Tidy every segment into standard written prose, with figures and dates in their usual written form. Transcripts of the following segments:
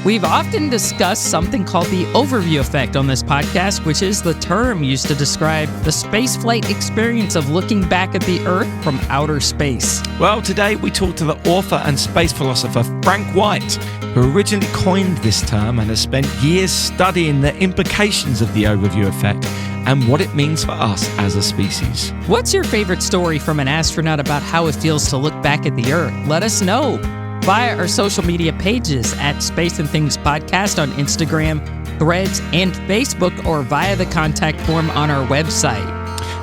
We've often discussed something called the overview effect on this podcast, which is the term used to describe the spaceflight experience of looking back at the Earth from outer space. Well, today we talk to the author and space philosopher Frank White, who originally coined this term and has spent years studying the implications of the overview effect and what it means for us as a species. What's your favorite story from an astronaut about how it feels to look back at the Earth? Let us know via our social media pages at Space and Things Podcast on Instagram, Threads, and Facebook, or via the contact form on our website.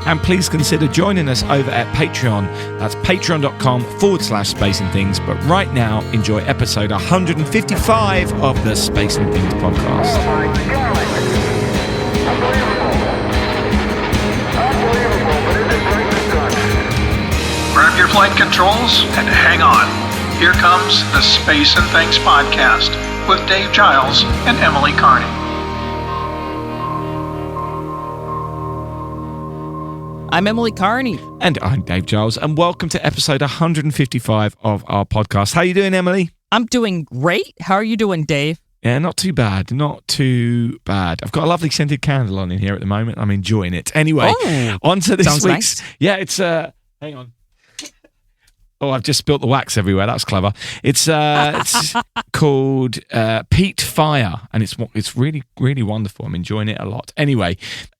And please consider joining us over at Patreon. That's patreon.com/Space and Things. But right now, enjoy episode 155 of the Space and Things podcast. Oh my God! Unbelievable, but isn't it great this time? Grab your flight controls and hang on. Here comes the Space and Things podcast with Dave Giles and Emily Carney. I'm Emily Carney. And I'm Dave Giles, and welcome to episode 155 of our podcast. How you doing, Emily? I'm doing great. How are you doing, Dave? Yeah, not too bad. Not too bad. I've got a lovely scented candle on in here at the moment. I'm enjoying it. Anyway, on to this week's... Nice. Yeah, it's... hang on. Oh, I've just spilt the wax everywhere. That's clever. It's called Peat Fire, and it's really, really wonderful. I'm enjoying it a lot. Anyway,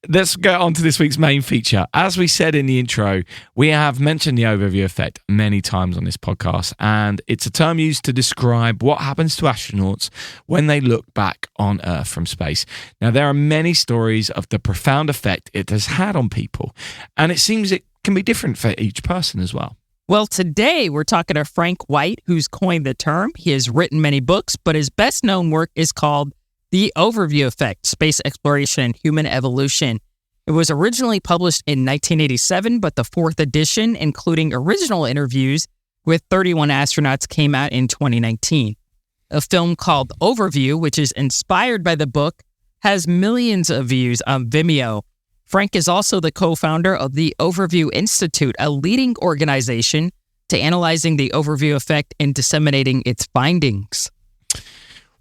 let's get on to this week's main feature. As we said in the intro, we have mentioned the overview effect many times on this podcast, and it's a term used to describe what happens to astronauts when they look back on Earth from space. Now, there are many stories of the profound effect it has had on people, and it seems it can be different for each person as well. Well, today we're talking to Frank White, who's coined the term. He has written many books, but his best-known work is called The Overview Effect, Space Exploration and Human Evolution. It was originally published in 1987, but the fourth edition, including original interviews with 31 astronauts, came out in 2019. A film called Overview, which is inspired by the book, has millions of views on Vimeo. Frank is also the co-founder of the Overview Institute, a leading organization to analyzing the overview effect and disseminating its findings.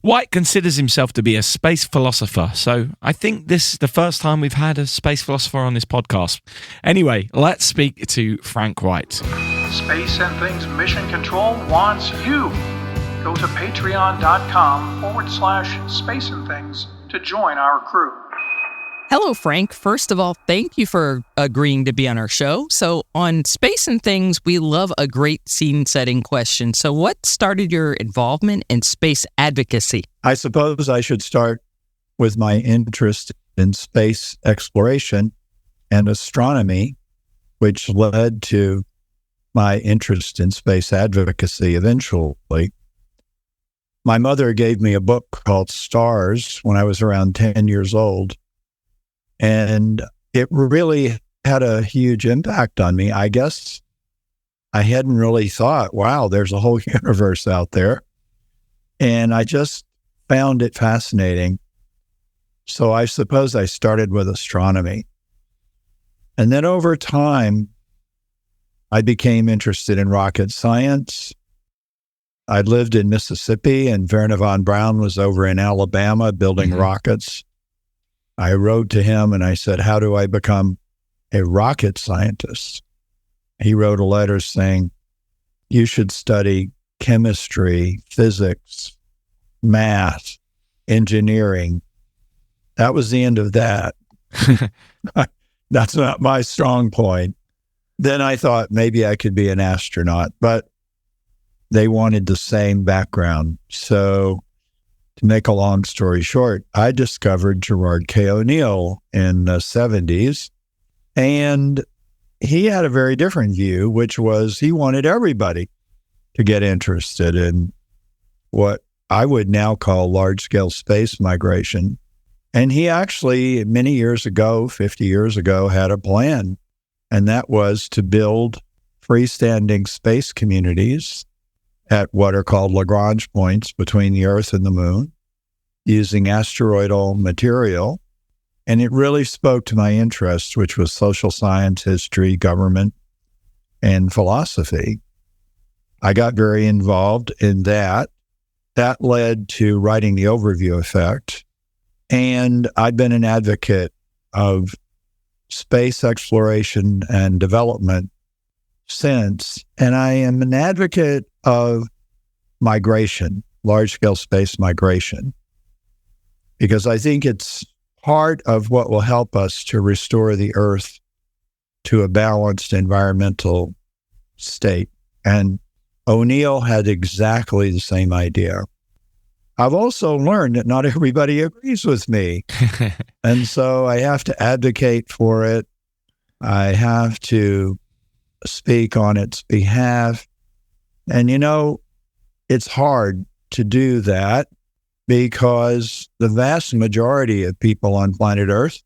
White considers himself to be a space philosopher, so I think this is the first time we've had a space philosopher on this podcast. Anyway, let's speak to Frank White. Space and Things Mission Control wants you. Go to patreon.com/Space and Things to join our crew. Hello, Frank. First of all, thank you for agreeing to be on our show. So on Space and Things, we love a great scene-setting question. So what started your involvement in space advocacy? I suppose I should start with my interest in space exploration and astronomy, which led to my interest in space advocacy eventually. My mother gave me a book called Stars when I was around 10 years old. And it really had a huge impact on me. I guess I hadn't really thought, wow, there's a whole universe out there. And I just found it fascinating. So I suppose I started with astronomy. And then over time, I became interested in rocket science. I lived in Mississippi, and Wernher von Braun was over in Alabama building rockets. I wrote to him and I said, how do I become a rocket scientist? He wrote a letter saying, you should study chemistry, physics, math, engineering. That was the end of that. That's not my strong point. Then I thought maybe I could be an astronaut, but they wanted the same background. So to make a long story short, I discovered Gerard K. O'Neill in the 70s, and he had a very different view, which was he wanted everybody to get interested in what I would now call large-scale space migration. And he actually, many years ago, 50 years ago, had a plan, and that was to build freestanding space communities at what are called Lagrange points between the Earth and the Moon, using asteroidal material. And it really spoke to my interest, which was social science, history, government, and philosophy. I got very involved in that. that led to writing the overview effect. And I've been an advocate of space exploration and development since. And I am an advocate of migration, large-scale space migration, because I think it's part of what will help us to restore the Earth to a balanced environmental state. And O'Neill had exactly the same idea. I've also learned that not everybody agrees with me. And so I have to advocate for it. I have to speak on its behalf. And, it's hard to do that because the vast majority of people on planet Earth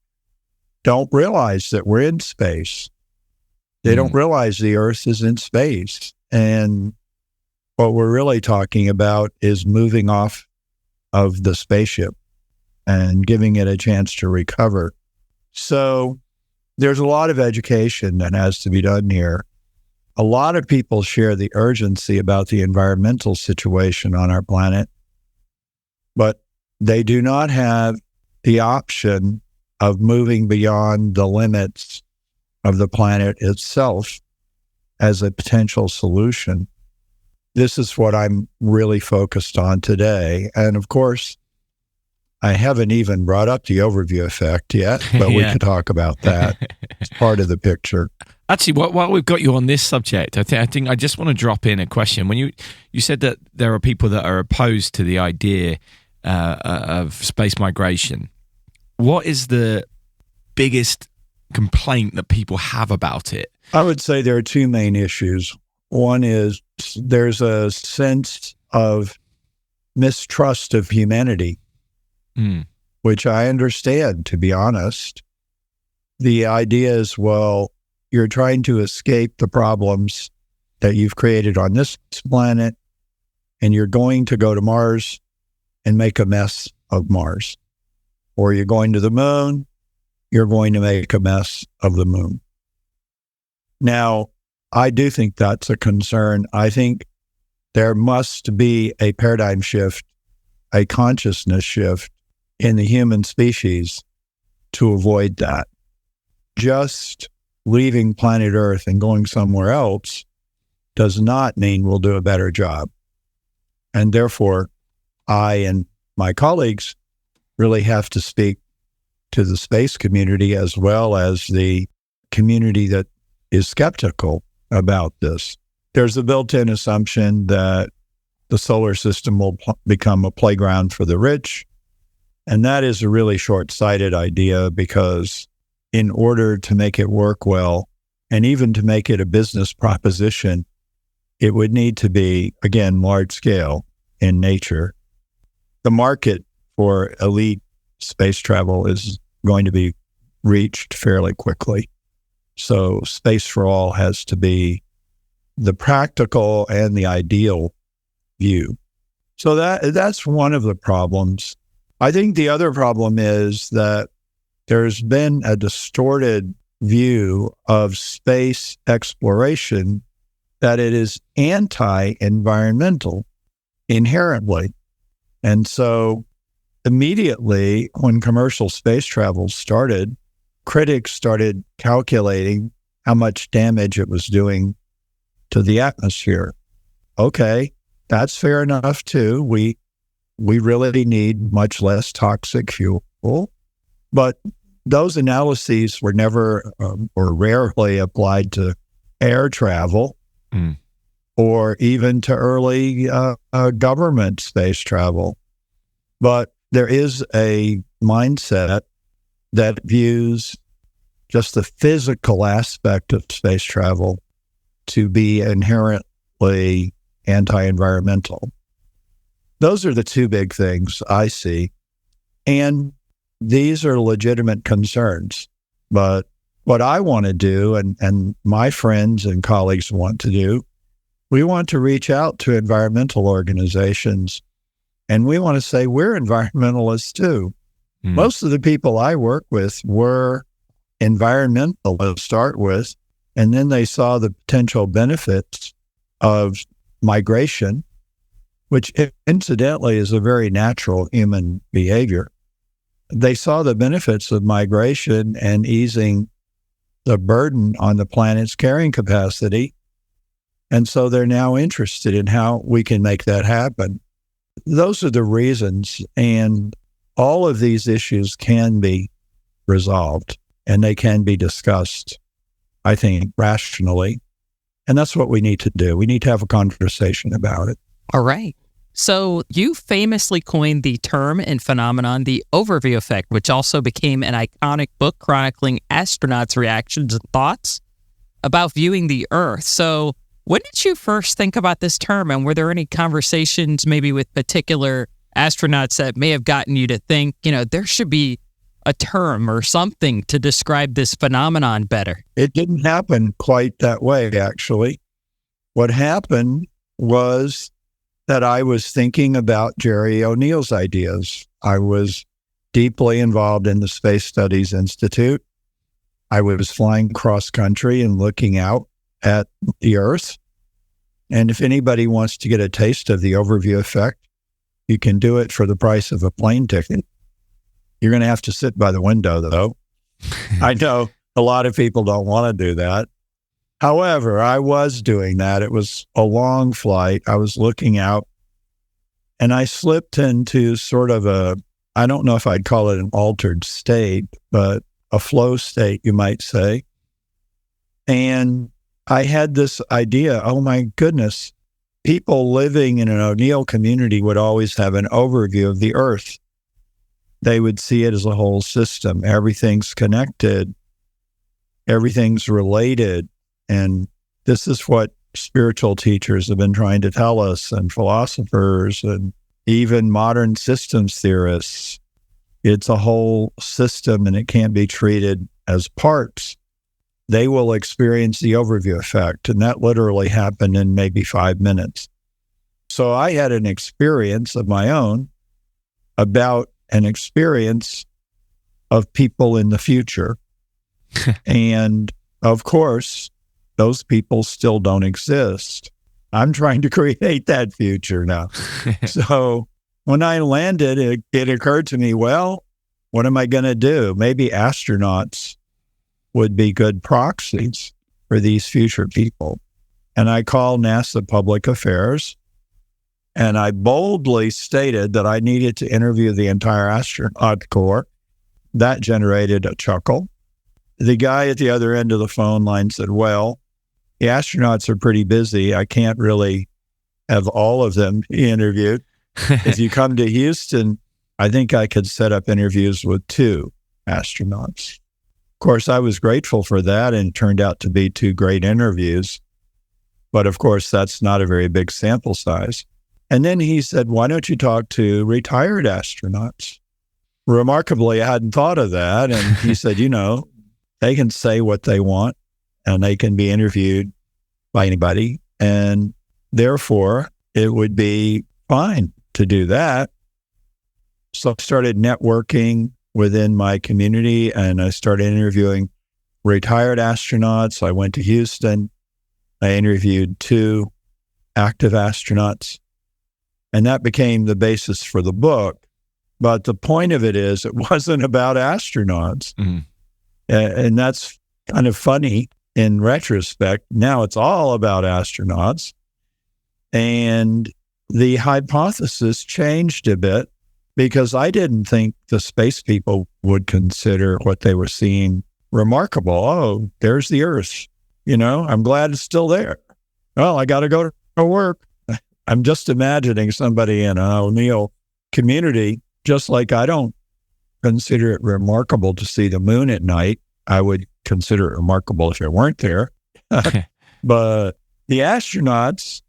don't realize that we're in space. They don't realize the Earth is in space. And what we're really talking about is moving off of the spaceship and giving it a chance to recover. So there's a lot of education that has to be done here. A lot of people share the urgency about the environmental situation on our planet, but they do not have the option of moving beyond the limits of the planet itself as a potential solution. This is what I'm really focused on today. And of course, I haven't even brought up the overview effect yet, but we could talk about that. It's part of the picture. Actually, while we've got you on this subject, I think I just want to drop in a question. When you said that there are people that are opposed to the idea of space migration, what is the biggest complaint that people have about it? I would say there are two main issues. One is there's a sense of mistrust of humanity, which I understand, to be honest. The idea is, well, you're trying to escape the problems that you've created on this planet, and you're going to go to Mars and make a mess of Mars. Or you're going to the moon, you're going to make a mess of the moon. Now, I do think that's a concern. I think there must be a paradigm shift, a consciousness shift in the human species to avoid that. Just leaving planet Earth and going somewhere else does not mean we'll do a better job. And therefore, I and my colleagues really have to speak to the space community as well as the community that is skeptical about this. There's a built-in assumption that the solar system will become a playground for the rich. And that is a really short-sighted idea because in order to make it work well, and even to make it a business proposition, it would need to be, again, large scale in nature. The market for elite space travel is going to be reached fairly quickly. So space for all has to be the practical and the ideal view. So that's one of the problems. I think the other problem is that there's been a distorted view of space exploration that it is anti-environmental inherently. And so immediately when commercial space travel started, critics started calculating how much damage it was doing to the atmosphere. Okay, that's fair enough too. We really need much less toxic fuel. But those analyses were never or rarely applied to air travel or even to early government space travel. But there is a mindset that views just the physical aspect of space travel to be inherently anti-environmental. Those are the two big things I see. And these are legitimate concerns. But what I want to do, and my friends and colleagues want to do, we want to reach out to environmental organizations, and we want to say we're environmentalists too. Most of the people I work with were environmental to start with, and then they saw the potential benefits of migration, which incidentally is a very natural human behavior. They saw the benefits of migration and easing the burden on the planet's carrying capacity. And so they're now interested in how we can make that happen. Those are the reasons. And all of these issues can be resolved and they can be discussed, I think, rationally. And that's what we need to do. We need to have a conversation about it. All right. So you famously coined the term and phenomenon, the overview effect, which also became an iconic book chronicling astronauts' reactions and thoughts about viewing the Earth. So when did you first think about this term, and were there any conversations maybe with particular astronauts that may have gotten you to think, there should be a term or something to describe this phenomenon better? It didn't happen quite that way, actually. What happened was that I was thinking about Jerry O'Neill's ideas. I was deeply involved in the Space Studies Institute. I was flying cross country and looking out at the Earth. And if anybody wants to get a taste of the overview effect, you can do it for the price of a plane ticket. You're going to have to sit by the window, though. I know a lot of people don't want to do that. However, I was doing that. It was a long flight. I was looking out, and I slipped into sort of I don't know if I'd call it an altered state, but a flow state, you might say. And I had this idea, oh my goodness, people living in an O'Neill community would always have an overview of the Earth. They would see it as a whole system. Everything's connected. Everything's related. And this is what spiritual teachers have been trying to tell us, and philosophers, and even modern systems theorists. It's a whole system, and it can't be treated as parts. They will experience the overview effect, and that literally happened in maybe 5 minutes. So I had an experience of my own about an experience of people in the future. And of course, those people still don't exist. I'm trying to create that future now. So when I landed, it occurred to me, well, what am I going to do? Maybe astronauts would be good proxies for these future people. And I called NASA Public Affairs, and I boldly stated that I needed to interview the entire astronaut corps. That generated a chuckle. The guy at the other end of the phone line said, well, the astronauts are pretty busy. I can't really have all of them be interviewed. If you come to Houston, I think I could set up interviews with 2 astronauts. Of course, I was grateful for that, and it turned out to be 2 great interviews. But of course, that's not a very big sample size. And then he said, why don't you talk to retired astronauts? Remarkably, I hadn't thought of that. And he said, they can say what they want, and they can be interviewed by anybody. And therefore, it would be fine to do that. So I started networking within my community, and I started interviewing retired astronauts. I went to Houston. I interviewed 2 active astronauts, and that became the basis for the book. But the point of it is, it wasn't about astronauts. Mm-hmm. And that's kind of funny in retrospect. Now it's all about astronauts. And the hypothesis changed a bit, because I didn't think the space people would consider what they were seeing remarkable. Oh, there's the Earth. I'm glad it's still there. Well, I got to go to work. I'm just imagining somebody in an O'Neill community, just like I don't consider it remarkable to see the moon at night. I would consider it remarkable if it weren't there. But the astronauts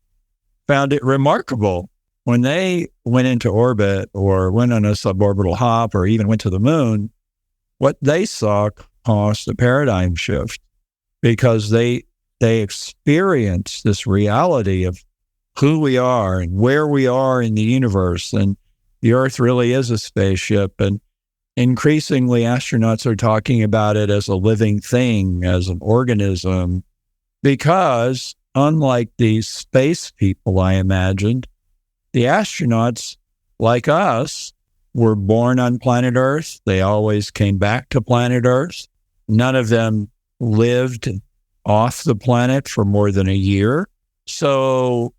found it remarkable. When they went into orbit or went on a suborbital hop or even went to the moon, what they saw caused a paradigm shift, because they experienced this reality of who we are and where we are in the universe. And the Earth really is a spaceship. And increasingly, astronauts are talking about it as a living thing, as an organism, because unlike these space people I imagined, the astronauts, like us, were born on planet Earth. They always came back to planet Earth. None of them lived off the planet for more than a year. So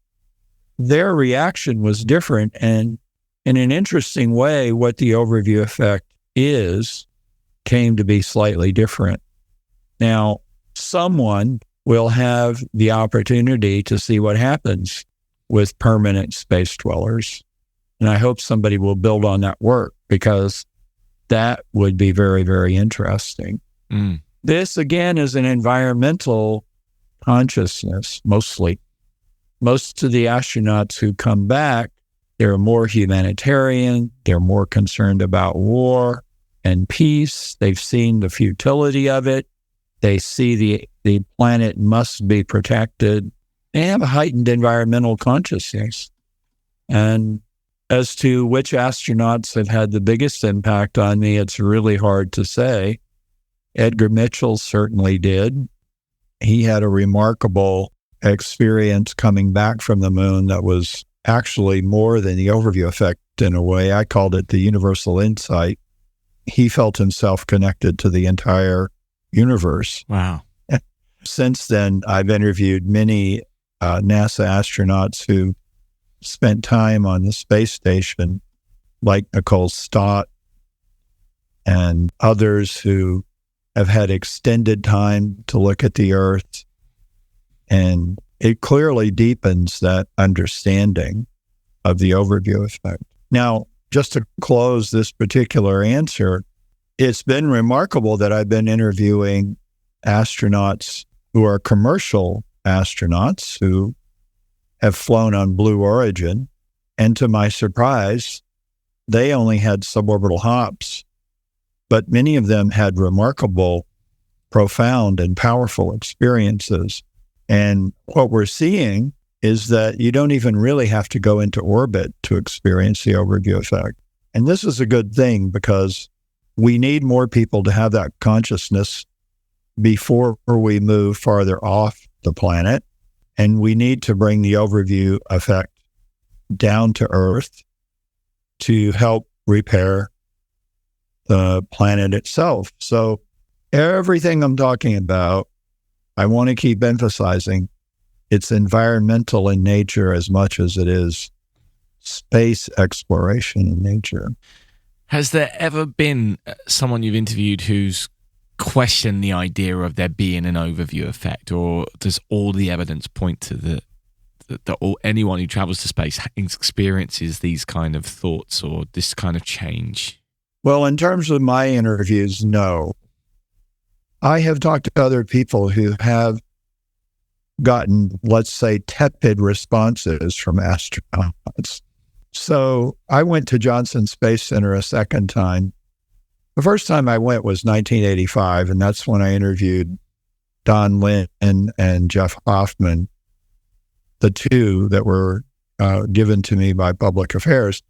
their reaction was different. And in an interesting way, what the overview effect is came to be slightly different. Now, someone will have the opportunity to see what happens with permanent space dwellers. And I hope somebody will build on that work, because that would be very, very interesting. This, again, is an environmental consciousness, mostly. Most of the astronauts who come back, they're more humanitarian. They're more concerned about war and peace. They've seen the futility of it. They see the planet must be protected. They have a heightened environmental consciousness. And as to which astronauts have had the biggest impact on me, it's really hard to say. Edgar Mitchell certainly did. He had a remarkable experience coming back from the moon that was actually more than the overview effect in a way. I called it the universal insight. He felt himself connected to the entire universe. Wow. Since then, I've interviewed many NASA astronauts who spent time on the space station, like Nicole Stott and others who have had extended time to look at the Earth. And it clearly deepens that understanding of the overview effect. Now, just to close this particular answer, it's been remarkable that I've been interviewing astronauts who are commercial astronauts who have flown on Blue Origin. And to my surprise, they only had suborbital hops, but many of them had remarkable, profound, and powerful experiences. And what we're seeing is that you don't even really have to go into orbit to experience the overview effect. And this is a good thing, because we need more people to have that consciousness before we move farther off the planet. And we need to bring the overview effect down to Earth to help repair the planet itself. So everything I'm talking about, I want to keep emphasizing it's environmental in nature as much as it is space exploration in nature. Has there ever been someone you've interviewed who's questioned the idea of there being an overview effect, or does all the evidence point to that anyone who travels to space experiences these kind of thoughts or this kind of change? Well, in terms of my interviews, no. I have talked to other people who have gotten, let's say, tepid responses from astronauts. So I went to Johnson Space Center a second time. The first time I went was 1985, and that's when I interviewed Don Lynn and Jeff Hoffman, the two that were given to me by Public Affairs.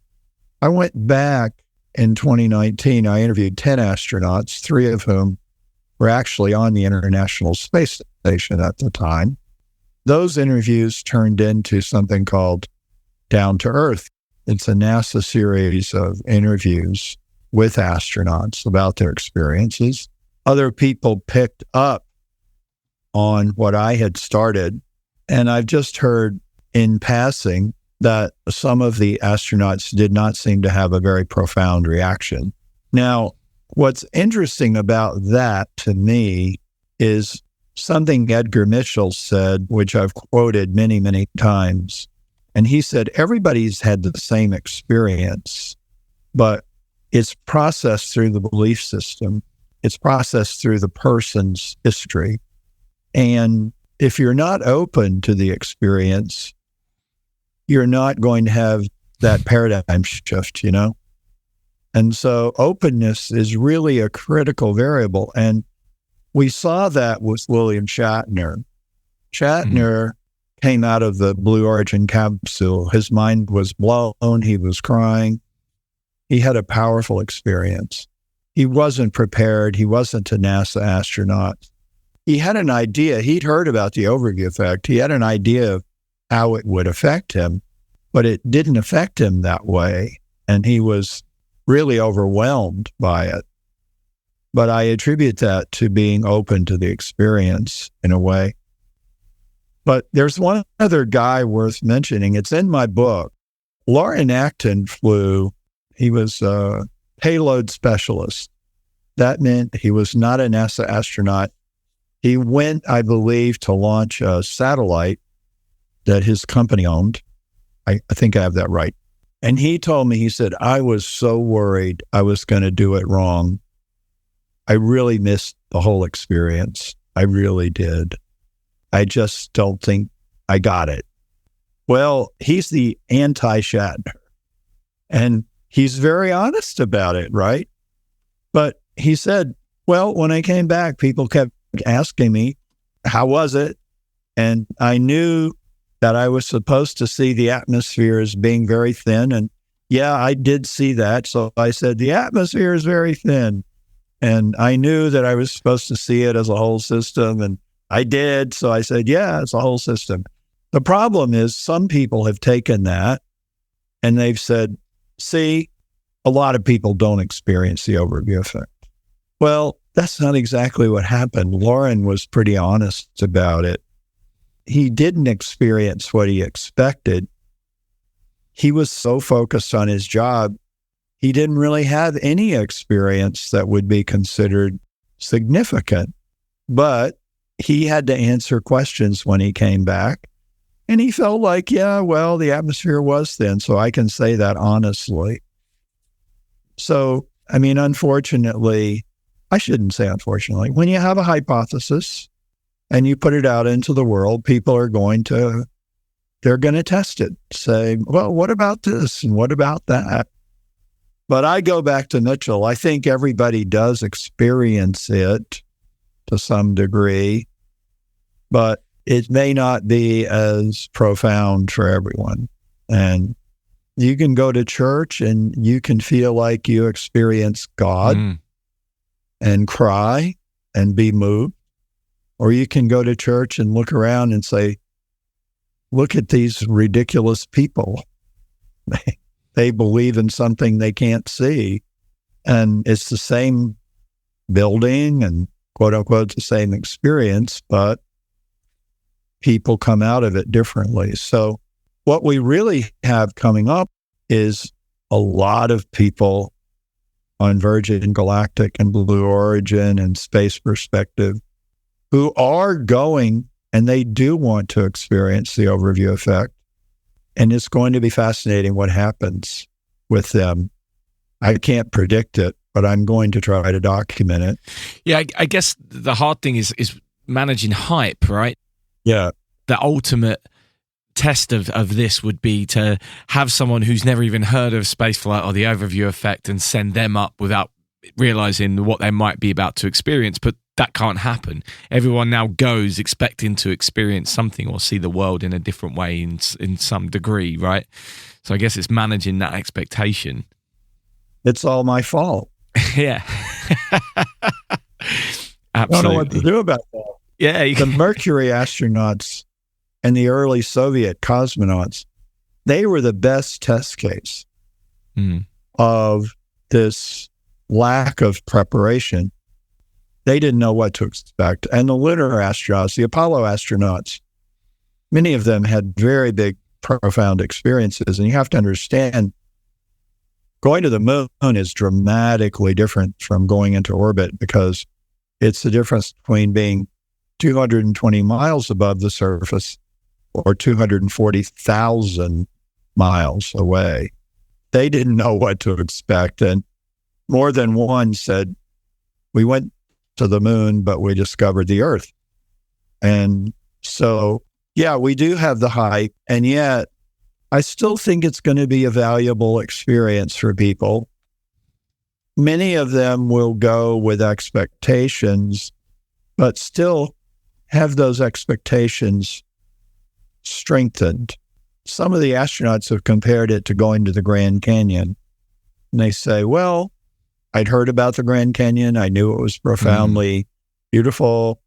I went back in 2019. I interviewed 10 astronauts, 3 of whom were actually on the International Space Station at the time. Those interviews turned into something called Down to Earth. It's a NASA series of interviews with astronauts about their experiences. Other people picked up on what I had started, and I've just heard in passing that some of the astronauts did not seem to have a very profound reaction. Now, what's interesting about that to me is something Edgar Mitchell said, which I've quoted many, many times. And he said, everybody's had the same experience, but it's processed through the belief system. It's processed through the person's history. And if you're not open to the experience, you're not going to have that paradigm shift, And so openness is really a critical variable. And we saw that with William Shatner. Shatner came out of the Blue Origin capsule. His mind was blown. He was crying. He had a powerful experience. He wasn't prepared. He wasn't a NASA astronaut. He had an idea. He'd heard about the overview effect. He had an idea of how it would affect him, but it didn't affect him that way. And he was really overwhelmed by it. But I attribute that to being open to the experience in a way. But there's one other guy worth mentioning. It's in my book. Loren Acton flew. He was a payload specialist. That meant he was not a NASA astronaut. He went, I believe, to launch a satellite that his company owned. I think I have that right. And he told me, he said, I was so worried I was going to do it wrong. I really missed the whole experience. I really did. I just don't think I got it. Well, he's the anti-Shatner. And he's very honest about it, right? But he said, well, when I came back, people kept asking me, how was it? And I knew that I was supposed to see the atmosphere as being very thin. And yeah, I did see that. So I said, the atmosphere is very thin. And I knew that I was supposed to see it as a whole system. And I did. So I said, yeah, it's a whole system. The problem is some people have taken that and they've said, see, a lot of people don't experience the overview effect. Well, that's not exactly what happened. Loren was pretty honest about it. He didn't experience what he expected. He was so focused on his job, he didn't really have any experience that would be considered significant. But he had to answer questions when he came back. And he felt like, yeah, well, the atmosphere was thin, so I can say that honestly. So, I mean, unfortunately, I shouldn't say unfortunately, when you have a hypothesis and you put it out into the world, people are they're going to test it, say, well, what about this and what about that? But I go back to Mitchell. I think everybody does experience it to some degree, but it may not be as profound for everyone. And you can go to church and you can feel like you experience God and cry and be moved. Or you can go to church and look around and say, look at these ridiculous people. They believe in something they can't see. And it's the same building and quote unquote the same experience, but people come out of it differently. So what we really have coming up is a lot of people on Virgin Galactic and Blue Origin and Space Perspective who are going and they do want to experience the overview effect. And it's going to be fascinating what happens with them. I can't predict it, but I'm going to try to document it. Yeah, I guess the hard thing is managing hype, right? Yeah. The ultimate test of this would be to have someone who's never even heard of spaceflight or the overview effect and send them up without realizing what they might be about to experience. But that can't happen. Everyone now goes expecting to experience something or see the world in a different way in some degree, right? So I guess it's managing that expectation. It's all my fault. Yeah. Absolutely. I don't know what to do about that. Yeah. The Mercury astronauts and the early Soviet cosmonauts, they were the best test case of this lack of preparation. They didn't know what to expect. And the lunar astronauts, the Apollo astronauts, many of them had very big, profound experiences. And you have to understand, going to the moon is dramatically different from going into orbit because it's the difference between being 220 miles above the surface or 240,000 miles away. They didn't know what to expect. And more than one said, we went to the moon, but we discovered the Earth. And so, yeah, we do have the hype. And yet, I still think it's going to be a valuable experience for people. Many of them will go with expectations, but still have those expectations strengthened. Some of the astronauts have compared it to going to the Grand Canyon. And they say, well, I'd heard about the Grand Canyon. I knew it was profoundly beautiful,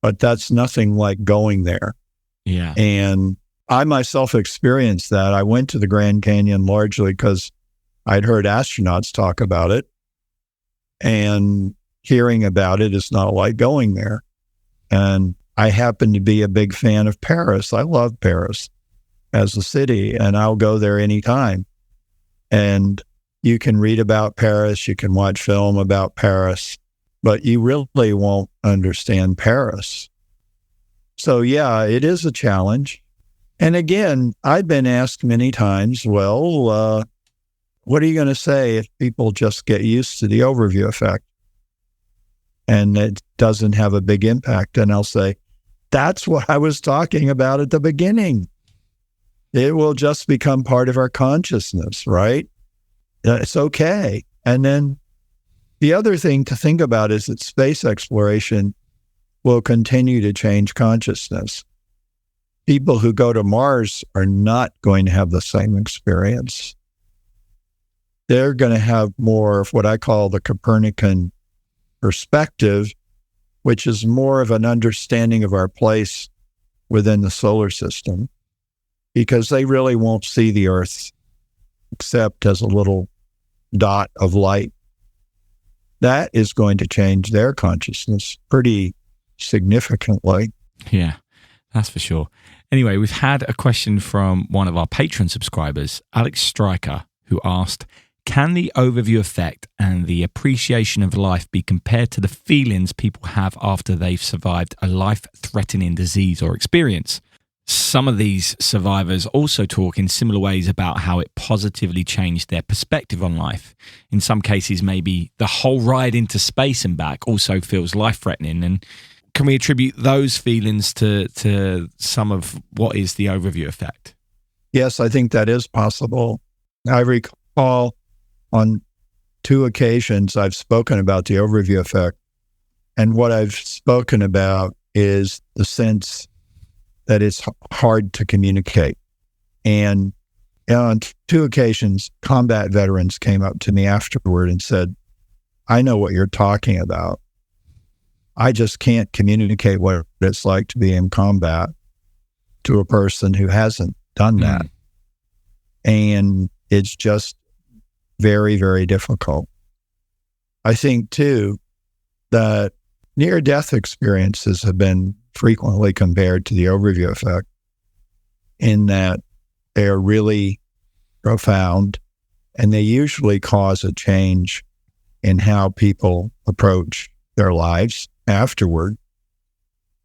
but that's nothing like going there. Yeah. And I myself experienced that. I went to the Grand Canyon largely because I'd heard astronauts talk about it, and hearing about it is not like going there. And I happen to be a big fan of Paris. I love Paris as a city, and I'll go there anytime. And you can read about Paris, you can watch film about Paris, but you really won't understand Paris. So yeah, it is a challenge. And again, I've been asked many times, well, what are you going to say if people just get used to the overview effect and it doesn't have a big impact? And I'll say, that's what I was talking about at the beginning. It will just become part of our consciousness, right? It's okay. And then the other thing to think about is that space exploration will continue to change consciousness. People who go to Mars are not going to have the same experience. They're going to have more of what I call the Copernican perspective, which is more of an understanding of our place within the solar system, because they really won't see the Earth except as a little dot of light. That is going to change their consciousness pretty significantly. Yeah, that's for sure. Anyway, we've had a question from one of our Patreon subscribers, Alex Stryker, who asked, can the overview effect and the appreciation of life be compared to the feelings people have after they've survived a life-threatening disease or experience? Some of these survivors also talk in similar ways about how it positively changed their perspective on life. In some cases, maybe the whole ride into space and back also feels life-threatening. And can we attribute those feelings to some of what is the overview effect? Yes, I think that is possible. I recall on 2 occasions I've spoken about the overview effect. And what I've spoken about is the sense that it's hard to communicate. And on 2 occasions, combat veterans came up to me afterward and said, I know what you're talking about. I just can't communicate what it's like to be in combat to a person who hasn't done that. And it's just very, very difficult. I think, too, that near-death experiences have been frequently compared to the overview effect in that they are really profound, and they usually cause a change in how people approach their lives afterward.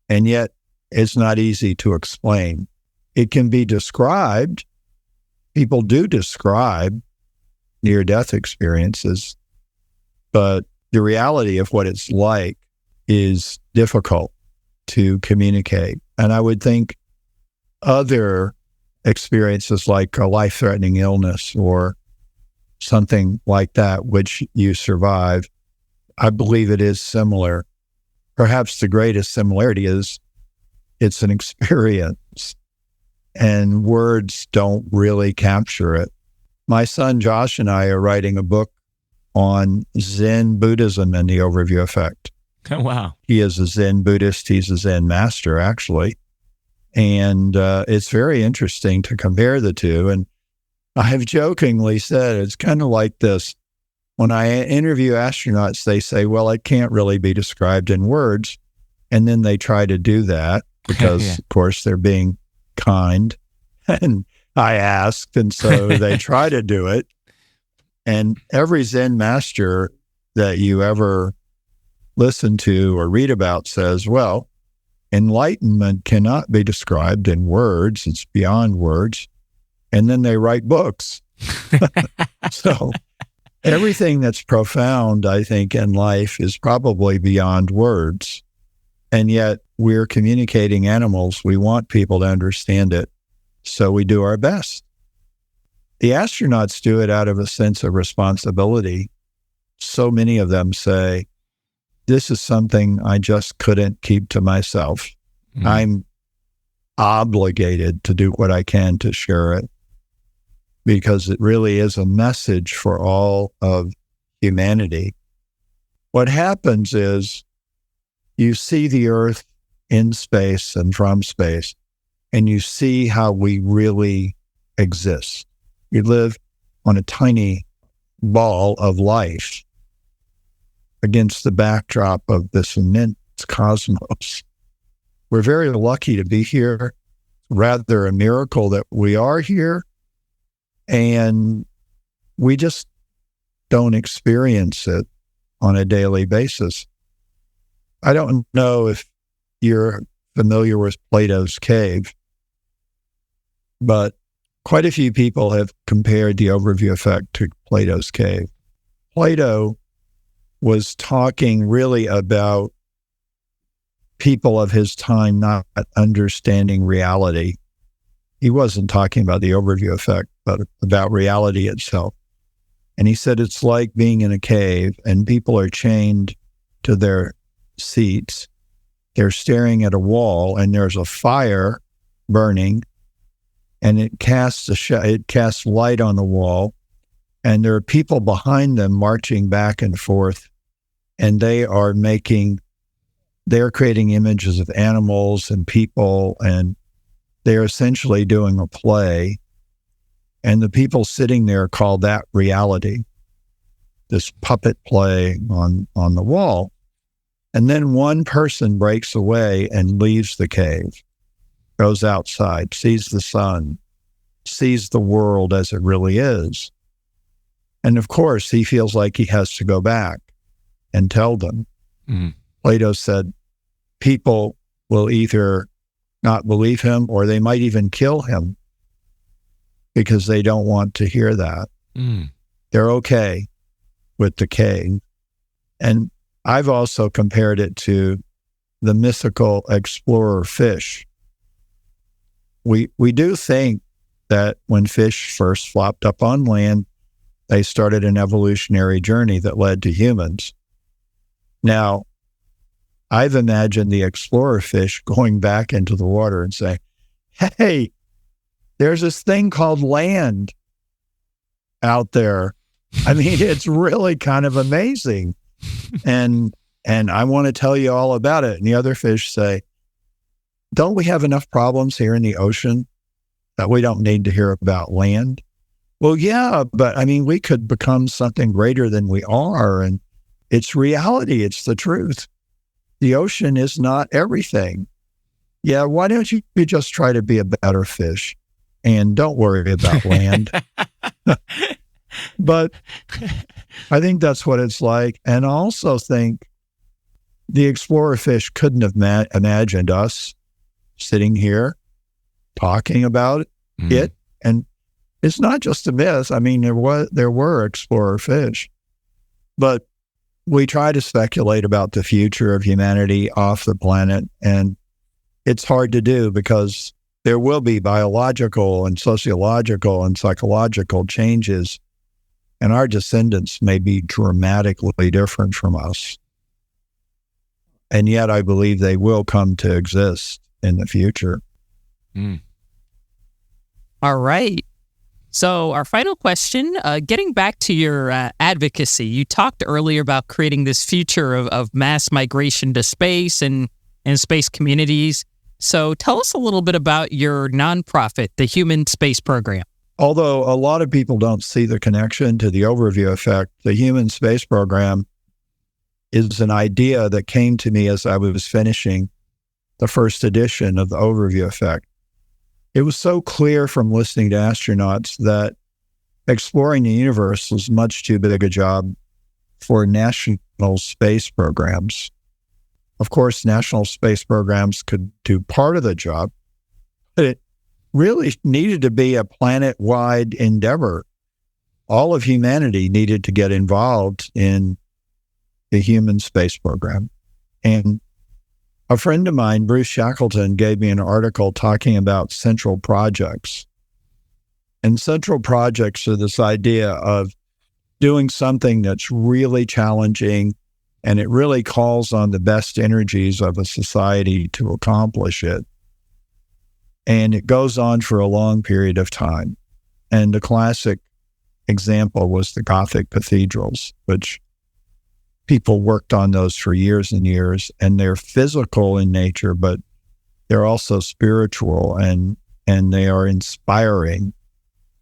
And yet, it's not easy to explain. It can be described. People do describe near-death experiences, but the reality of what it's like is difficult to communicate. And I would think other experiences like a life-threatening illness or something like that, which you survive, I believe it is similar. Perhaps the greatest similarity is it's an experience, and words don't really capture it. My son Josh and I are writing a book on Zen Buddhism and the overview effect. Oh, wow. He is a Zen Buddhist. He's a Zen master, actually. And it's very interesting to compare the two. And I have jokingly said, it's kind of like this. When I interview astronauts, they say, well, it can't really be described in words. And then they try to do that because, Yeah. of course, they're being kind. And I asked, and so they try to do it. And every Zen master that you ever listen to or read about says, well, enlightenment cannot be described in words. It's beyond words. And then they write books. So everything that's profound, I think, in life is probably beyond words. And yet we're communicating animals. We want people to understand it. So we do our best. The astronauts do it out of a sense of responsibility. So many of them say, this is something I just couldn't keep to myself. I'm obligated to do what I can to share it because it really is a message for all of humanity. What happens is you see the Earth in space and from space, and you see how we really exist. We live on a tiny ball of life against the backdrop of this immense cosmos. We're very lucky to be here, rather a miracle that we are here, and we just don't experience it on a daily basis. I don't know if you're familiar with Plato's cave, but quite a few people have compared the overview effect to Plato's cave. Plato was talking really about people of his time not understanding reality. He wasn't talking about the overview effect, but about reality itself. And he said it's like being in a cave and people are chained to their seats. They're staring at a wall and there's a fire burning, and it casts light on the wall, and there are people behind them marching back and forth, and they're creating images of animals and people, and they're essentially doing a play. And the people sitting there call that reality, this puppet play on the wall. And then one person breaks away and leaves the cave, goes outside, sees the sun, sees the world as it really is. And of course, he feels like he has to go back and tell them. Mm. Plato said people will either not believe him or they might even kill him because they don't want to hear that. Mm. They're okay with the cave. And I've also compared it to the mythical explorer fish. We do think that when fish first flopped up on land, they started an evolutionary journey that led to humans. Now, I've imagined the explorer fish going back into the water and saying, hey, there's this thing called land out there. I mean, it's really kind of amazing. And I want to tell you all about it. And the other fish say, don't we have enough problems here in the ocean that we don't need to hear about land? Well, yeah, but I mean, we could become something greater than we are. And it's reality. It's the truth. The ocean is not everything. Yeah, why don't you just try to be a better fish and don't worry about land? But I think that's what it's like. And I also think the explorer fish couldn't have imagined us sitting here talking about it. And it's not just a myth. I mean, there were explorer fish. But we try to speculate about the future of humanity off the planet, and it's hard to do because there will be biological and sociological and psychological changes, and our descendants may be dramatically different from us. And yet I believe they will come to exist in the future. Mm. All right. So our final question, getting back to your advocacy, you talked earlier about creating this future of mass migration to space and space communities. So tell us a little bit about your nonprofit, the Human Space Program. Although a lot of people don't see the connection to the overview effect, the Human Space Program is an idea that came to me as I was finishing the first edition of the overview effect. It was so clear from listening to astronauts that exploring the universe was much too big a job for national space programs. Of course, national space programs could do part of the job, but it really needed to be a planet-wide endeavor. All of humanity needed to get involved in the human space program. And a friend of mine, Bruce Shackleton, gave me an article talking about central projects. And central projects are this idea of doing something that's really challenging, and it really calls on the best energies of a society to accomplish it. And it goes on for a long period of time. And the classic example was the Gothic cathedrals, which people worked on those for years and years, and they're physical in nature, but they're also spiritual and they are inspiring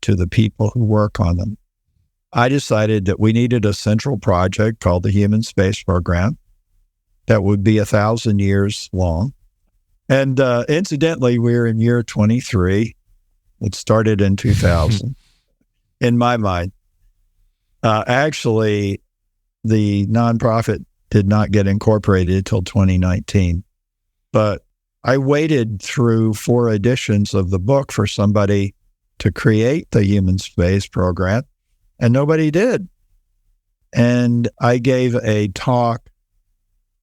to the people who work on them. I decided that we needed a central project called the Human Space Program that would be 1,000 years long. And incidentally, we're in year 23. It started in 2000, in my mind. Actually, the nonprofit did not get incorporated until 2019. But I waited through 4 editions of the book for somebody to create the Human Space Program, and nobody did. And I gave a talk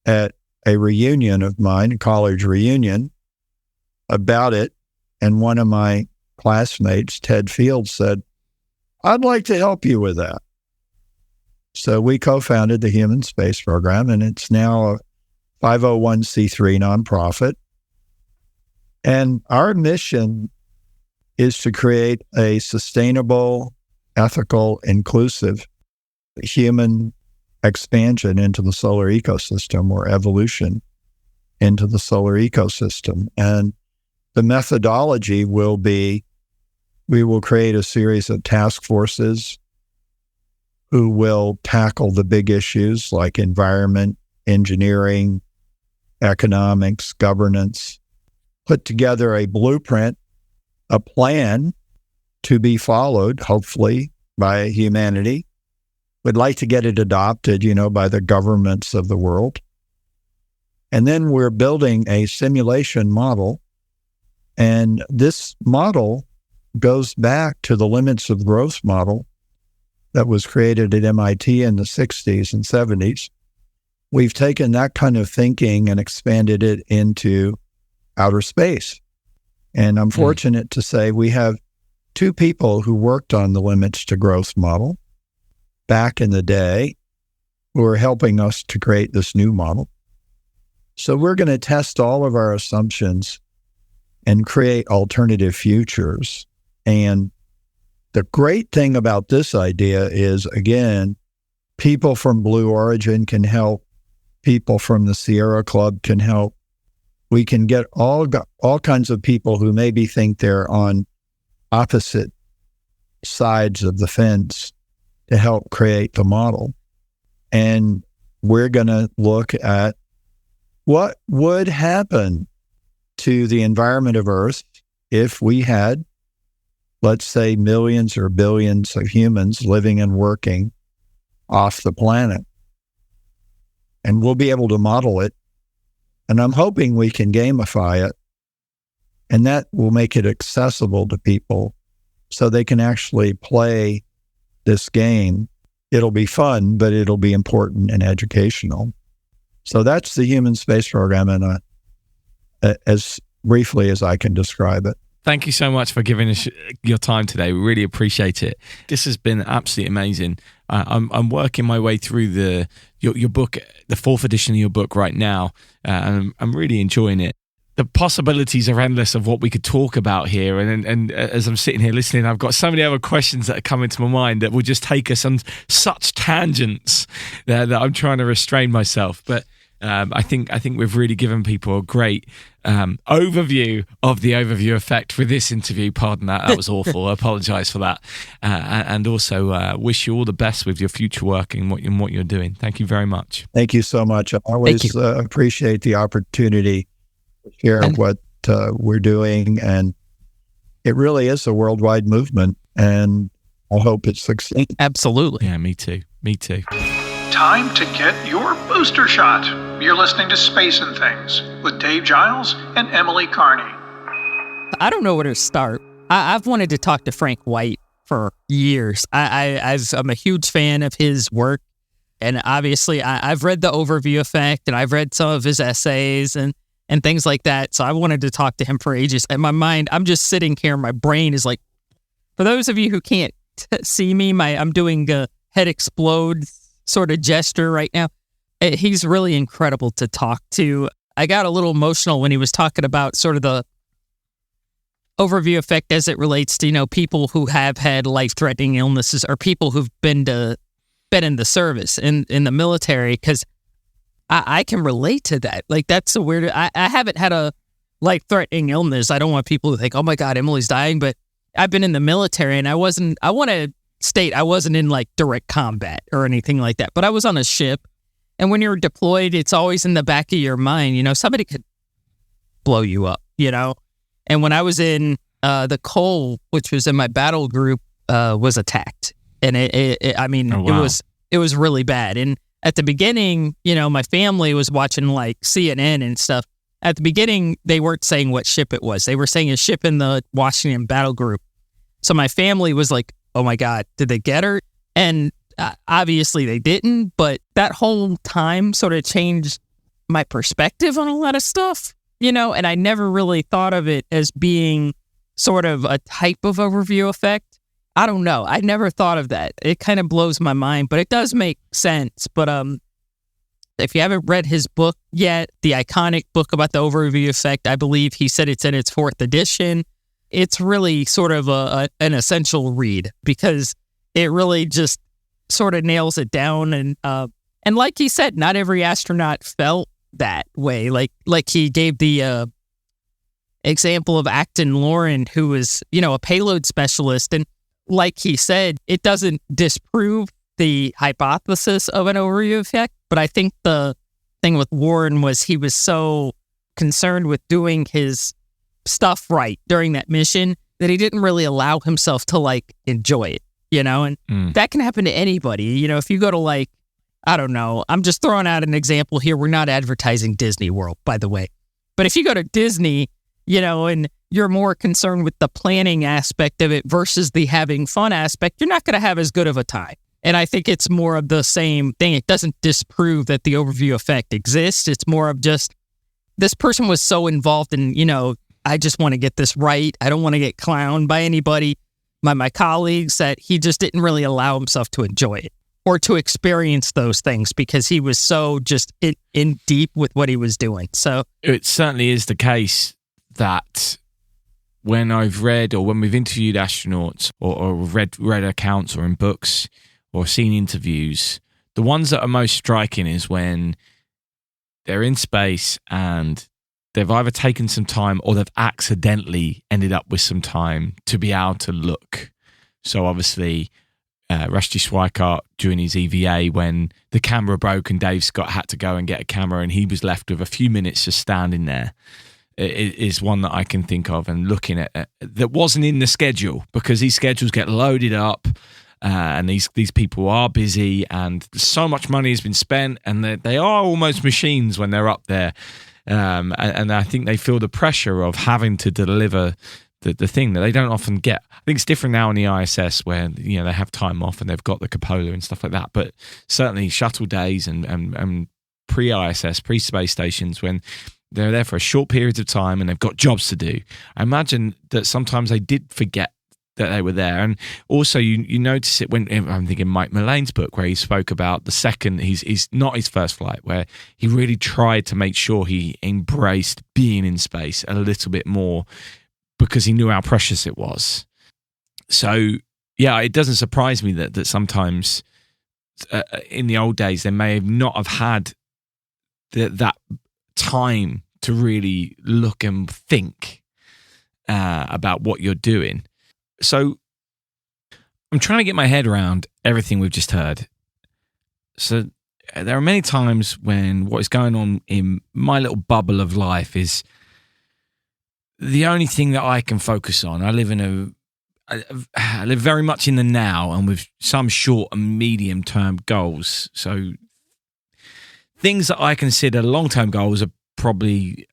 at a reunion of mine, a college reunion, about it. And one of my classmates, Ted Fields, said, "I'd like to help you with that." So we co-founded the Human Space Program, and it's now a 501c3 nonprofit. And our mission is to create a sustainable, ethical, inclusive human expansion into the solar ecosystem, or evolution into the solar ecosystem. And the methodology will be, we will create a series of task forces who will tackle the big issues like environment, engineering, economics, governance, put together a blueprint, a plan to be followed, hopefully, by humanity. We'd like to get it adopted, by the governments of the world. And then we're building a simulation model. And this model goes back to the limits of growth model that was created at MIT in the 60s and 70s. We've taken that kind of thinking and expanded it into outer space. And I'm fortunate to say we have 2 people who worked on the limits to growth model back in the day who are helping us to create this new model. So we're going to test all of our assumptions and create alternative futures. And the great thing about this idea is, again, people from Blue Origin can help, people from the Sierra Club can help. We can get all kinds of people who maybe think they're on opposite sides of the fence to help create the model. And we're going to look at what would happen to the environment of Earth if we had, let's say, millions or billions of humans living and working off the planet. And we'll be able to model it. And I'm hoping we can gamify it. And that will make it accessible to people so they can actually play this game. It'll be fun, but it'll be important and educational. So that's the Human Space Program in as briefly as I can describe it. Thank you so much for giving us your time today. We really appreciate it. This has been absolutely amazing. I'm working my way through your book, the 4th edition of your book right now, and I'm really enjoying it. The possibilities are endless of what we could talk about here. And as I'm sitting here listening, I've got so many other questions that are coming to my mind that will just take us on such tangents that I'm trying to restrain myself. But I think we've really given people a great overview of the overview effect with this interview. Pardon that was awful. I apologize for that. And also wish you all the best with your future work and what you're doing. Thank you very much. Thank you so much. I always appreciate the opportunity to share what we're doing. And it really is a worldwide movement. And I hope it succeeds. Absolutely. Yeah, me too. Time to get your booster shot. You're listening to Space and Things with Dave Giles and Emily Carney. I don't know where to start. I've wanted to talk to Frank White for years. I'm a huge fan of his work. And obviously, I've read The Overview Effect, and I've read some of his essays and things like that. So I wanted to talk to him for ages. In my mind, I'm just sitting here. My brain is like, for those of you who can't see me, I'm doing a head explode sort of gesture right now. He's really incredible to talk to. I got a little emotional when he was talking about sort of the overview effect as it relates to, people who have had life-threatening illnesses or people who've been in the service in the military, because I can relate to that. Like, that's a weird. I haven't had a life-threatening illness. I don't want people to think, oh my God, Emily's dying. But I've been in the military, and I want to state I wasn't in like direct combat or anything like that, but I was on a ship. And when you're deployed, it's always in the back of your mind, somebody could blow you up, And when I was in the Cole, which was in my battle group, was attacked. And it was really bad. And at the beginning, my family was watching like CNN and stuff. At the beginning, they weren't saying what ship it was. They were saying a ship in the Washington battle group. So my family was like, oh my God, did they get her? And obviously they didn't, but that whole time sort of changed my perspective on a lot of stuff, and I never really thought of it as being sort of a type of overview effect. I don't know. I never thought of that. It kind of blows my mind, but it does make sense. But if you haven't read his book yet, the iconic book about the overview effect, I believe he said it's in its 4th edition. It's really sort of an essential read because it really just sort of nails it down. And like he said, not every astronaut felt that way. Like he gave the example of Acton Lauren, who was, a payload specialist. And like he said, it doesn't disprove the hypothesis of an overview effect. But I think the thing with Warren was he was so concerned with doing his stuff right during that mission that he didn't really allow himself to like enjoy it, and that can happen to anybody. If you go to I don't know, I'm just throwing out an example here. We're not advertising Disney World, by the way. But if you go to Disney, and you're more concerned with the planning aspect of it versus the having fun aspect, you're not going to have as good of a time. And I think it's more of the same thing. It doesn't disprove that the overview effect exists. It's more of just this person was so involved in, I just want to get this right. I don't want to get clowned by anybody, my colleagues, that he just didn't really allow himself to enjoy it or to experience those things because he was so just in deep with what he was doing. So it certainly is the case that when I've read or when we've interviewed astronauts or read accounts or in books or seen interviews, the ones that are most striking is when they're in space and they've either taken some time or they've accidentally ended up with some time to be able to look. So obviously, Rusty Schweikart during his EVA, when the camera broke and Dave Scott had to go and get a camera and he was left with a few minutes just standing there, it is one that I can think of and looking at that wasn't in the schedule because these schedules get loaded up and these people are busy and so much money has been spent and they are almost machines when they're up there. And I think they feel the pressure of having to deliver the thing that they don't often get. I think it's different now in the ISS where they have time off and they've got the cupola and stuff like that. But certainly shuttle days and pre-ISS, pre-space stations, when they're there for a short period of time and they've got jobs to do. I imagine that sometimes they did forget that they were there. And also you notice it when I'm thinking Mike Mullane's book where he spoke about the second he's not his first flight, where he really tried to make sure he embraced being in space a little bit more because he knew how precious it was. So yeah, it doesn't surprise me that sometimes in the old days they may not have had that time to really look and think about what you're doing. So I'm trying to get my head around everything we've just heard. So there are many times when what is going on in my little bubble of life is the only thing that I can focus on. I live very much in the now and with some short and medium term goals. So things that I consider long-term goals are probably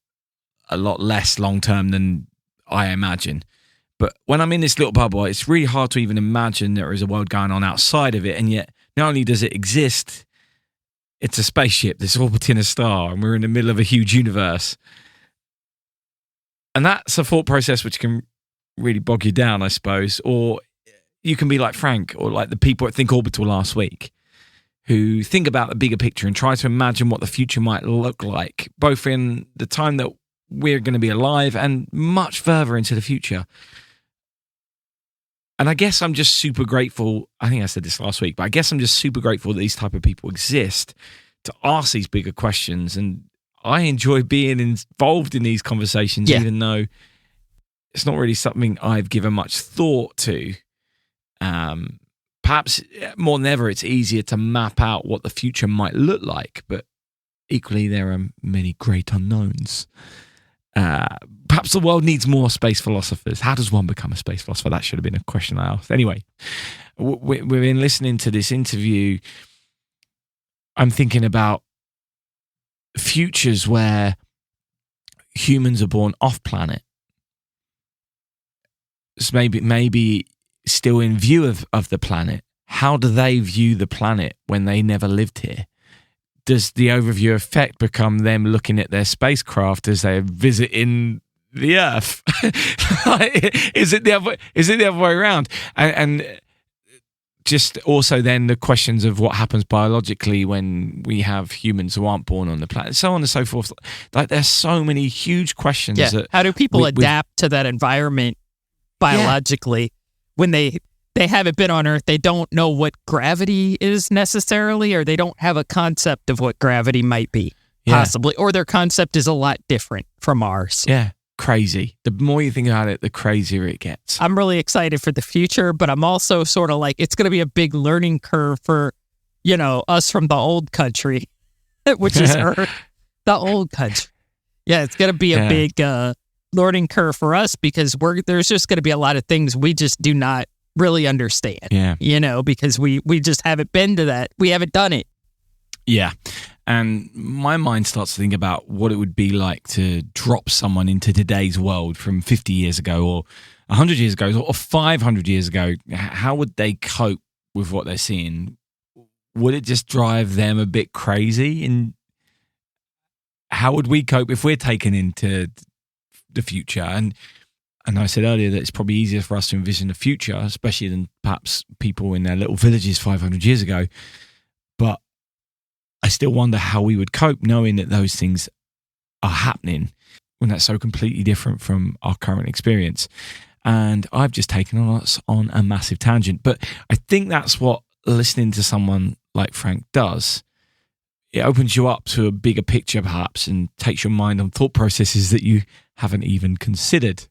a lot less long-term than I imagine. But when I'm in this little bubble, it's really hard to even imagine there is a world going on outside of it. And yet, not only does it exist, it's a spaceship that's orbiting a star and we're in the middle of a huge universe. And that's a thought process which can really bog you down, I suppose. Or you can be like Frank or like the people at Think Orbital last week who think about the bigger picture and try to imagine what the future might look like, both in the time that we're going to be alive and much further into the future. And I guess I'm just super grateful. I think I said this last week, but I guess I'm just super grateful that these type of people exist to ask these bigger questions. And I enjoy being involved in these conversations, even though it's not really something I've given much thought to. Perhaps more than ever, it's easier to map out what the future might look like, but equally, there are many great unknowns. Perhaps the world needs more space philosophers. How does one become a space philosopher? That should have been a question I asked. Anyway, we've been listening to this interview. I'm thinking about futures where humans are born off planet. So maybe still in view of the planet. How do they view the planet when they never lived here? Does the overview effect become them looking at their spacecraft as they're visiting the Earth? Is it the other way around? And just also then the questions of what happens biologically when we have humans who aren't born on the planet, so on and so forth. Like there's so many huge questions. Yeah. How do people adapt to that environment biologically when they haven't been on Earth? They don't know what gravity is necessarily, or they don't have a concept of what gravity might be, possibly, or their concept is a lot different from ours. Yeah. Crazy. The more you think about it, the crazier it gets. I'm really excited for the future, but I'm also sort of like, it's going to be a big learning curve for, us from the old country, which is Earth, the old country. Yeah, it's going to be a big learning curve for us because there's just going to be a lot of things we just do not really understand. Yeah. Because we just haven't been to that. We haven't done it. Yeah. And my mind starts to think about what it would be like to drop someone into today's world from 50 years ago or 100 years ago or 500 years ago. How would they cope with what they're seeing? Would it just drive them a bit crazy? And how would we cope if we're taken into the future? And I said earlier that it's probably easier for us to envision the future, especially than perhaps people in their little villages 500 years ago. But I still wonder how we would cope knowing that those things are happening when that's so completely different from our current experience. And I've just taken us on a massive tangent. But I think that's what listening to someone like Frank does. It opens you up to a bigger picture, perhaps, and takes your mind on thought processes that you haven't even considered.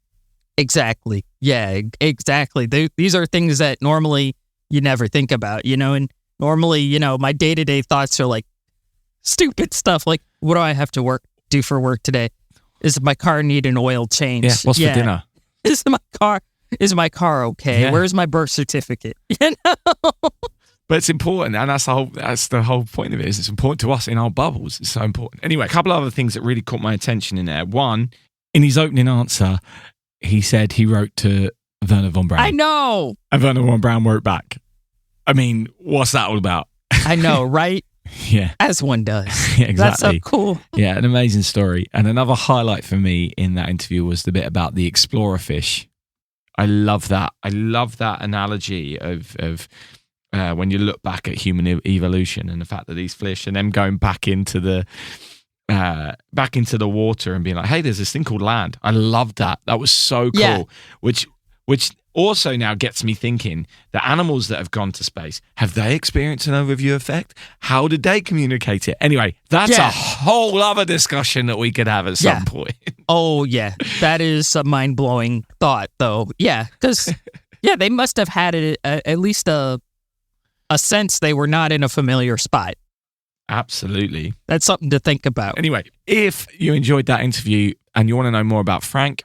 Exactly. Yeah, exactly. These are things that normally you never think about, and normally, my day-to-day thoughts are like stupid stuff. Like, what do I have to do for work today? Does my car need an oil change? Yeah, what's for dinner? Is my car okay? Yeah. Where's my birth certificate? But it's important, and that's the whole point of it. Is it's important to us in our bubbles. It's so important. Anyway, a couple of other things that really caught my attention in there. One, in his opening answer, he said he wrote to Werner von Braun. I know. And Werner von Braun wrote back. I mean, what's that all about? I know, right? Yeah. As one does. Yeah, exactly. That's so cool. Yeah, an amazing story. And another highlight for me in that interview was the bit about the explorer fish. I love that. I love that analogy of when you look back at human evolution and the fact that these fish and them going back into the water and being like, hey, there's this thing called land. I love that. That was so cool. Yeah. Which also now gets me thinking, the animals that have gone to space, have they experienced an overview effect? How did they communicate it? Anyway, that's a whole other discussion that we could have at some point. Oh, yeah. That is a mind-blowing thought, though. Yeah, because, they must have had at least a sense they were not in a familiar spot. Absolutely. That's something to think about. Anyway, if you enjoyed that interview and you want to know more about Frank,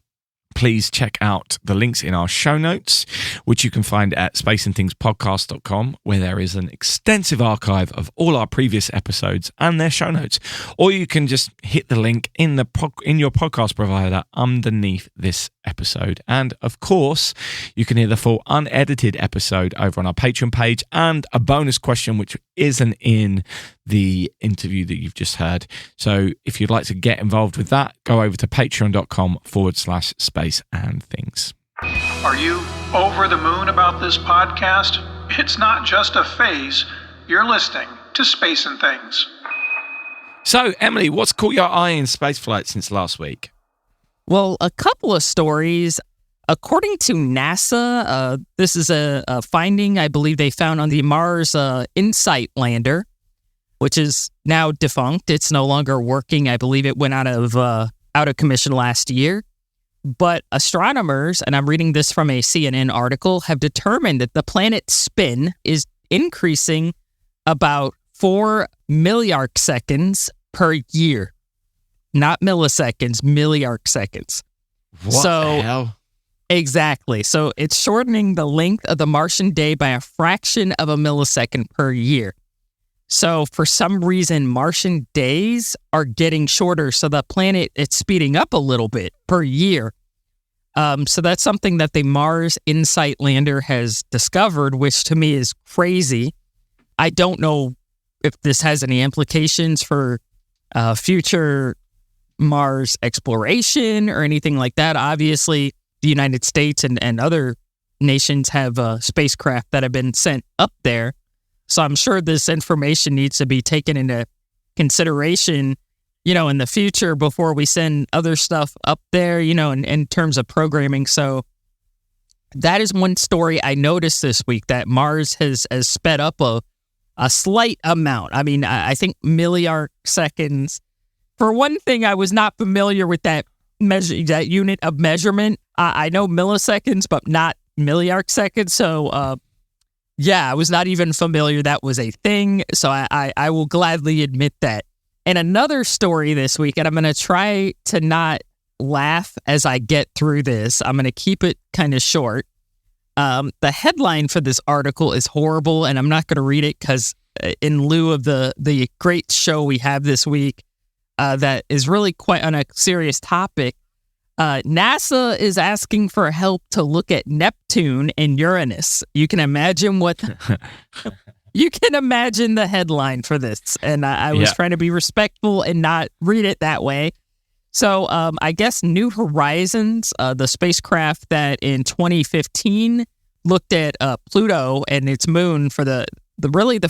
please check out the links in our show notes, which you can find at spaceandthingspodcast.com, where there is an extensive archive of all our previous episodes and their show notes. Or you can just hit the link in your podcast provider underneath this episode. And of course, you can hear the full unedited episode over on our Patreon page and a bonus question, which isn't in the interview that you've just heard. So if you'd like to get involved with that, go over to patreon.com/space and things. Are you over the moon about this podcast? It's not just a phase. You're listening to Space and Things. So, Emily, what's caught your eye in spaceflight since last week? Well, a couple of stories. According to NASA, this is a finding I believe they found on the Mars InSight lander. which is now defunct. It's no longer working. I believe it went out of commission last year. But astronomers, and I'm reading this from a CNN article, have determined that the planet's spin is increasing about 4 milliarc seconds per year. Not milliseconds, milliarc seconds. What the hell? Exactly. So it's shortening the length of the Martian day by a fraction of a millisecond per year. So for some reason, Martian days are getting shorter. So the planet, it's speeding up a little bit per year. So that's something that the Mars InSight lander has discovered, which to me is crazy. I don't know if this has any implications for future Mars exploration or anything like that. Obviously, the United States and other nations have spacecraft that have been sent up there. So I'm sure this information needs to be taken into consideration, in the future before we send other stuff up there, in terms of programming. So that is one story I noticed this week, that Mars has sped up a slight amount. I mean, I think milliarc seconds. For one thing, I was not familiar with that unit of measurement. I know milliseconds, but not milliarc seconds. So, I was not even familiar that was a thing. So I will gladly admit that. And another story this week, and I'm going to try to not laugh as I get through this. I'm going to keep it kind of short. The headline for this article is horrible, and I'm not going to read it because in lieu of the great show we have this week, that is really quite on a serious topic. NASA is asking for help to look at Neptune and Uranus. You can imagine you can imagine the headline for this. And I was trying to be respectful and not read it that way. So I guess New Horizons, the spacecraft that in 2015 looked at Pluto and its moon for the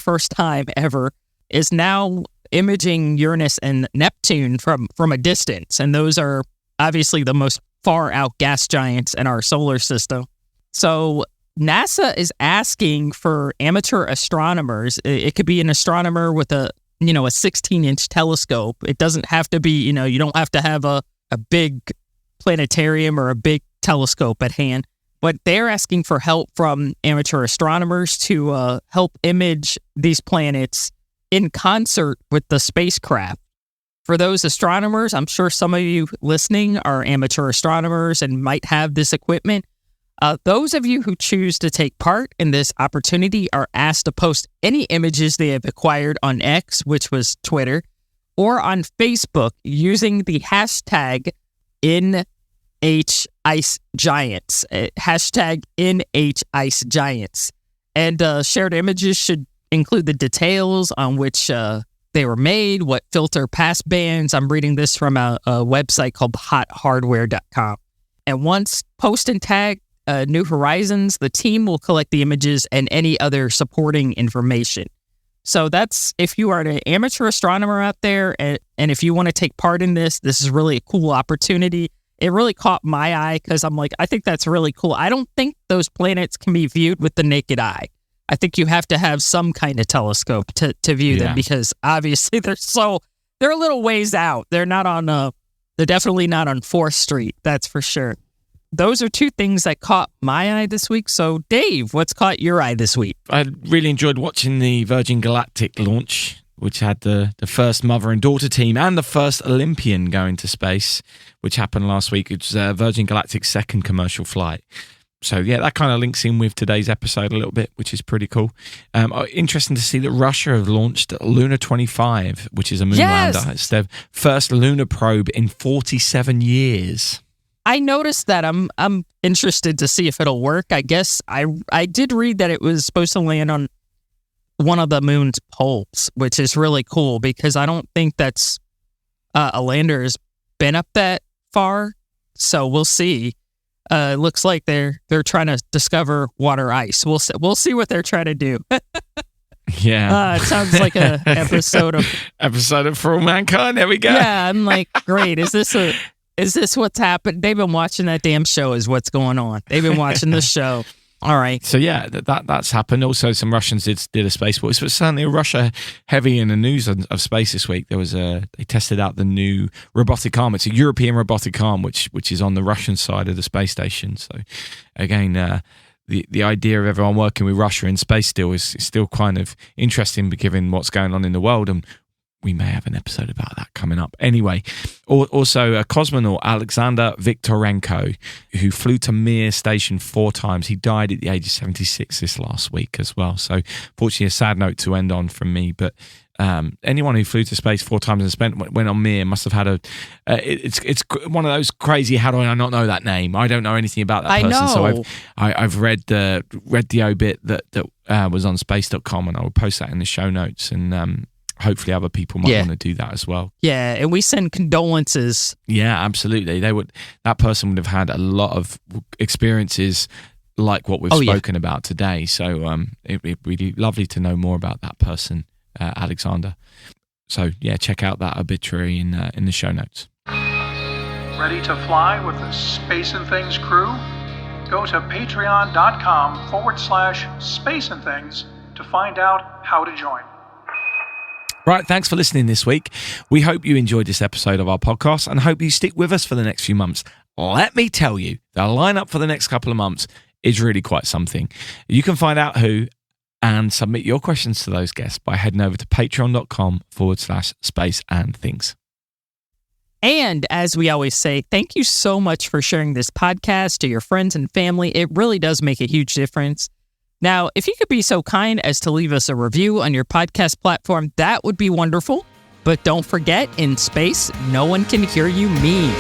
first time ever, is now imaging Uranus and Neptune from a distance. And those are obviously the most far out gas giants in our solar system. So NASA is asking for amateur astronomers. It could be an astronomer with a 16-inch telescope. It doesn't have to be, you don't have to have a big planetarium or a big telescope at hand. But they're asking for help from amateur astronomers to help image these planets in concert with the spacecraft. For those astronomers, I'm sure some of you listening are amateur astronomers and might have this equipment. Those of you who choose to take part in this opportunity are asked to post any images they have acquired on X, which was Twitter, or on Facebook using the hashtag NHIceGiants. Hashtag NHIceGiants. And shared images should include the details on which they were made, what filter passbands. I'm reading this from a website called hothardware.com. And once post and tag New Horizons, the team will collect the images and any other supporting information. So that's, if you are an amateur astronomer out there, and if you want to take part in this is really a cool opportunity. It really caught my eye because I'm like, I think that's really cool. I don't think those planets can be viewed with the naked eye. I think you have to have some kind of telescope to view them, because obviously they're a little ways out. They're definitely not on 4th Street. That's for sure. Those are two things that caught my eye this week. So Dave, what's caught your eye this week? I really enjoyed watching the Virgin Galactic launch, which had the first mother and daughter team and the first Olympian going to space, which happened last week. It was Virgin Galactic's second commercial flight. So, yeah, that kind of links in with today's episode a little bit, which is pretty cool. Interesting to see that Russia have launched Luna 25, which is a moon lander. It's their first lunar probe in 47 years. I noticed that. I'm interested to see if it'll work. I guess I did read that it was supposed to land on one of the moon's poles, which is really cool because I don't think that's a lander has been up that far. So we'll see. It looks like they're trying to discover water ice. We'll see what they're trying to do. Yeah. It sounds like a episode of For All Mankind. There we go. Yeah, I'm like, great. Is this what's happened? They've been watching that damn show is what's going on. They've been watching the show. All right. So yeah, that's happened. Also, some Russians did a spaceport. It was certainly Russia heavy in the news of space this week. They tested out the new robotic arm. It's a European robotic arm, which is on the Russian side of the space station. So again, the idea of everyone working with Russia in space still is still kind of interesting, given what's going on in the world, and we may have an episode about that coming up. Anyway, also a cosmonaut, Alexander Viktorenko, who flew to Mir Station 4 times. He died at the age of 76 this last week as well. So fortunately, a sad note to end on from me. But anyone who flew to space 4 times and went on Mir must have had it's one of those crazy, how do I not know that name? I don't know anything about that person. So I've read the obit that was on space.com, and I will post that in the show notes, and hopefully other people might want to do that as well. Yeah, and we send condolences. Yeah, absolutely. That person would have had a lot of experiences like what we've spoken about today. So it'd be lovely to know more about that person, Alexander. So yeah, check out that obituary in the show notes. Ready to fly with the Space and Things crew? Go to patreon.com/Space and Things to find out how to join. Right, thanks for listening this week. We hope you enjoyed this episode of our podcast and hope you stick with us for the next few months. Let me tell you, the lineup for the next couple of months is really quite something. You can find out who and submit your questions to those guests by heading over to patreon.com/Space and Things. And as we always say, thank you so much for sharing this podcast to your friends and family. It really does make a huge difference. Now, if you could be so kind as to leave us a review on your podcast platform, that would be wonderful. But don't forget, in space, no one can hear you mean.